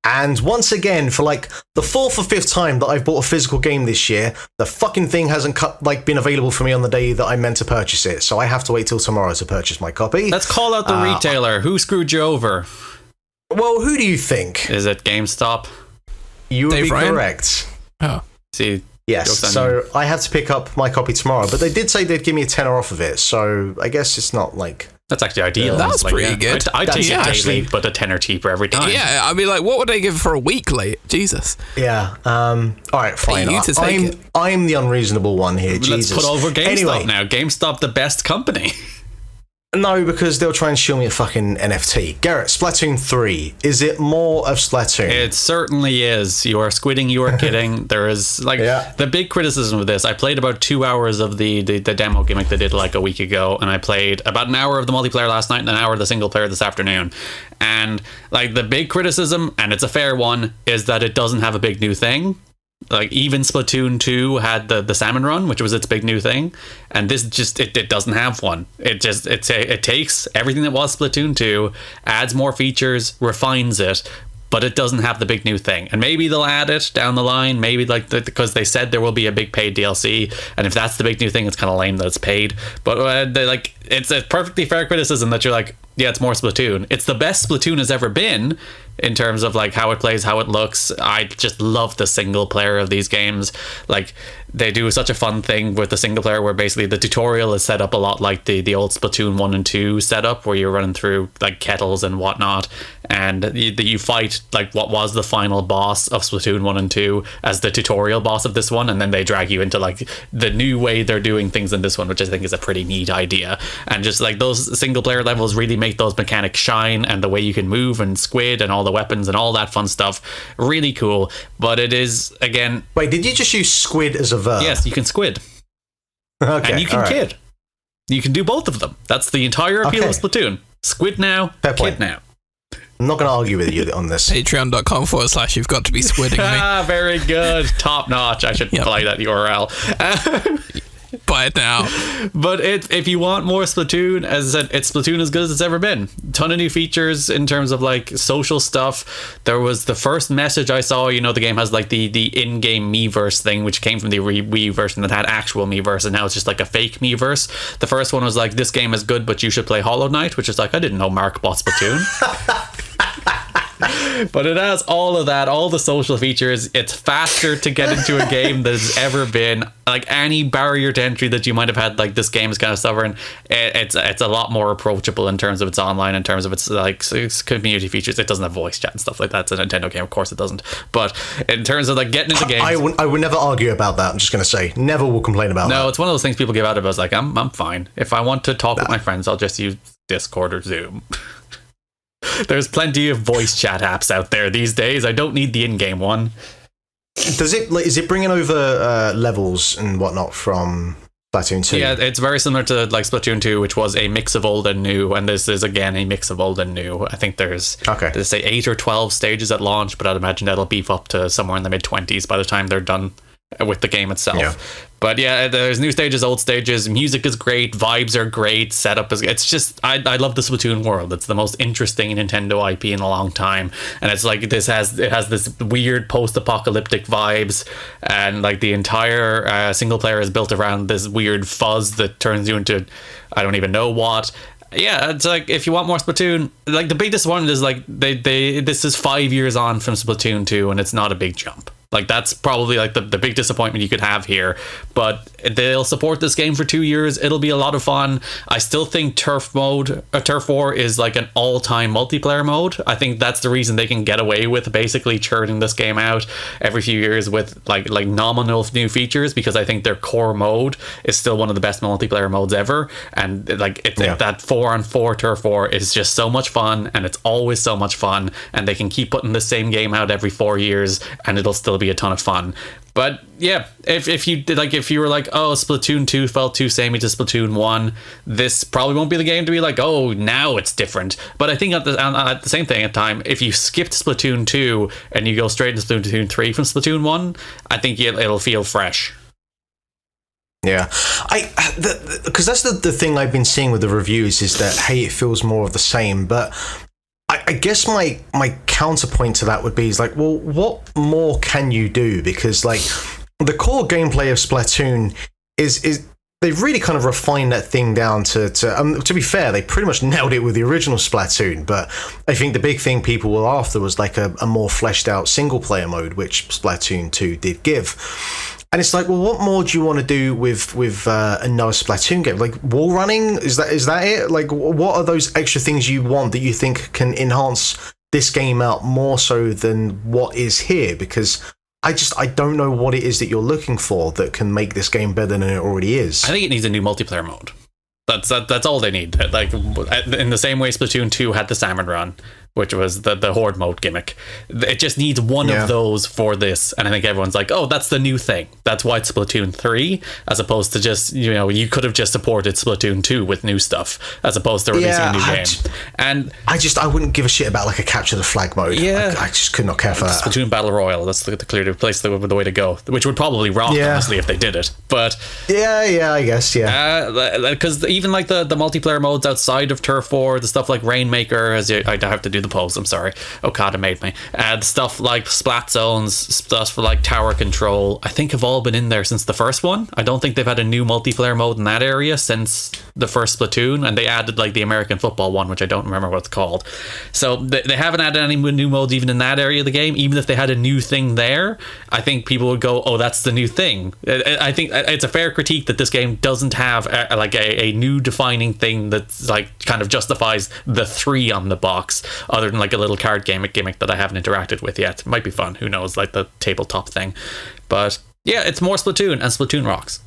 And once again, for like the fourth or fifth time that I've bought a physical game this year, the fucking thing hasn't been available for me on the day that I meant to purchase it. So I have to wait till tomorrow to purchase my copy. Let's call out the retailer. Who screwed you over? Well, who do you think? Is it GameStop? You would Dave be Ryan? correct. Oh. See. Yes, so I have to pick up my copy tomorrow, but they did say they'd give me a tenner off of it, so I guess it's not like... That's actually ideal. That's pretty good. I'd take it actually daily, but a tenner cheaper every time. Yeah, I mean, like, what would they give for a week late? Jesus. Yeah, alright, fine. You to take I'm the unreasonable one here, Jesus. Let's put over GameStop anyway, now. GameStop, the best company. No, because they'll try and show me a fucking NFT. Garrett, Splatoon 3, is it more of Splatoon? It certainly is. You are squidding, you are kidding. There is, like, the big criticism of this, I played about 2 hours of the demo gimmick they did like a week ago, and I played about an hour of the multiplayer last night and an hour of the single player this afternoon. And, like, the big criticism, and it's a fair one, is that it doesn't have a big new thing. Like, even Splatoon 2 had the salmon run, which was its big new thing, and this just it doesn't have one. It takes everything that was Splatoon 2, adds more features, refines it, but it doesn't have the big new thing. And maybe they'll add it down the line, maybe because they said there will be a big paid DLC, and if that's the big new thing, it's kind of lame that it's paid. But it's a perfectly fair criticism that you're like, yeah, it's more Splatoon. It's the best Splatoon has ever been in terms of like how it plays, how it looks. I just love the single player of these games. Like, they do such a fun thing with the single player where basically the tutorial is set up a lot like the old Splatoon 1 and 2 setup, where you're running through like kettles and whatnot, and you fight like what was the final boss of Splatoon 1 and 2 as the tutorial boss of this one, and then they drag you into like the new way they're doing things in this one, which I think is a pretty neat idea. And just like those single player levels really make those mechanics shine, and the way you can move and squid and all the weapons and all that fun stuff, really cool. But it is, again... Wait, did you just use squid as a verb? Yes, you can squid. Okay, and you can kid. You can do both of them. That's the entire appeal of Splatoon. Squid now, kid now. I'm not going to argue with you on this. Patreon.com/, you've got to be squidding me. Ah, very good. Top notch. I should play that URL. Buy it now. But if you want more Splatoon, as I said, it's Splatoon as good as it's ever been. Ton of new features in terms of like social stuff. There was the first message I saw, you know, the game has like the in-game Miiverse thing, which came from the Wii version that had actual Miiverse, and now it's just like a fake Miiverse. The first one was like, this game is good, but you should play Hollow Knight, which is like, I didn't know Mark bought Splatoon. But it has all of that, all the social features. It's faster to get into a game than it's ever been. Like any barrier to entry that you might have had, like this game is kind of stubborn. It's a lot more approachable in terms of its online, in terms of its like community features. It doesn't have voice chat and stuff like that. It's a Nintendo game, of course it doesn't. But in terms of like getting into games, I would never argue about that. I'm just going to say, never will complain about that. No, it's one of those things people give out about. It's like, I'm fine. If I want to talk with my friends, I'll just use Discord or Zoom. There's plenty of voice chat apps out there these days. I don't need the in-game one. Is it bringing over levels and whatnot from Splatoon 2? Yeah, it's very similar to like Splatoon 2, which was a mix of old and new, and this is again a mix of old and new. I think there's they say 8 or 12 stages at launch, but I'd imagine that'll beef up to somewhere in the mid-20s by the time they're done with the game itself. Yeah. But yeah, there's new stages, old stages. Music is great, vibes are great, setup is. It's just I love the Splatoon world. It's the most interesting Nintendo IP in a long time, and it's like it has this weird post-apocalyptic vibes, and like the entire single player is built around this weird fuzz that turns you into I don't even know what. Yeah, it's like if you want more Splatoon, like the big disappointment is like they this is 5 years on from Splatoon 2, and it's not a big jump. Like that's probably like the big disappointment you could have here, but they'll support this game for 2 years. It'll be a lot of fun. I still think Turf War is like an all-time multiplayer mode. I think that's the reason they can get away with basically churning this game out every few years with like nominal new features, because I think their core mode is still one of the best multiplayer modes ever. And like that 4-on-4 Turf War is just so much fun, and it's always so much fun, and they can keep putting the same game out every 4 years and it'll still be a ton of fun. But yeah, if you did, like if you were like, oh, Splatoon 2 felt too samey to Splatoon 1, this probably won't be the game to be like, oh, now it's different. But I think at the same thing at time, if you skipped Splatoon 2 and you go straight into Splatoon 3 from Splatoon 1, I think it'll feel fresh. Yeah, because that's the thing I've been seeing with the reviews is that, hey, it feels more of the same, but I guess my counterpoint to that would be is like, well, what more can you do? Because like the core gameplay of Splatoon is they've really kind of refined that thing down to be fair, they pretty much nailed it with the original Splatoon, but I think the big thing people were after was like a more fleshed out single player mode, which Splatoon 2 did give. And it's like, well, what more do you want to do with another Splatoon game? Like wall running? Is that it? Like, what are those extra things you want that you think can enhance this game out more so than what is here? Because I don't know what it is that you're looking for that can make this game better than it already is. I think it needs a new multiplayer mode. That's all they need. Like in the same way Splatoon 2 had the salmon run, which was the horde mode gimmick. It just needs one of those for this, and I think everyone's like, oh, that's the new thing. That's why it's Splatoon 3, as opposed to just, you could have just supported Splatoon 2 with new stuff, as opposed to releasing a new game. And I wouldn't give a shit about like a capture the flag mode. Yeah, I just could not care for that. Splatoon Battle Royale, that's the clear place, the way to go, which would probably rock, honestly, if they did it. But yeah, I guess, because even like the multiplayer modes outside of Turf War, the stuff like Rainmaker, I have to do the pose, I'm sorry, Okada made me, stuff like Splat Zones, stuff for like Tower Control, I think have all been in there since the first one. I don't think they've had a new multiplayer mode in that area since the first Splatoon, and they added like the American football one, which I don't remember what it's called. So they haven't added any new modes even in that area of the game. Even if they had a new thing there, I think people would go, oh, that's the new thing. I think it's a fair critique that this game doesn't have a new defining thing that's like kind of justifies the 3 on the box, other than like a little card gimmick that I haven't interacted with yet. It might be fun, who knows, like the tabletop thing. But yeah, it's more Splatoon, and Splatoon rocks.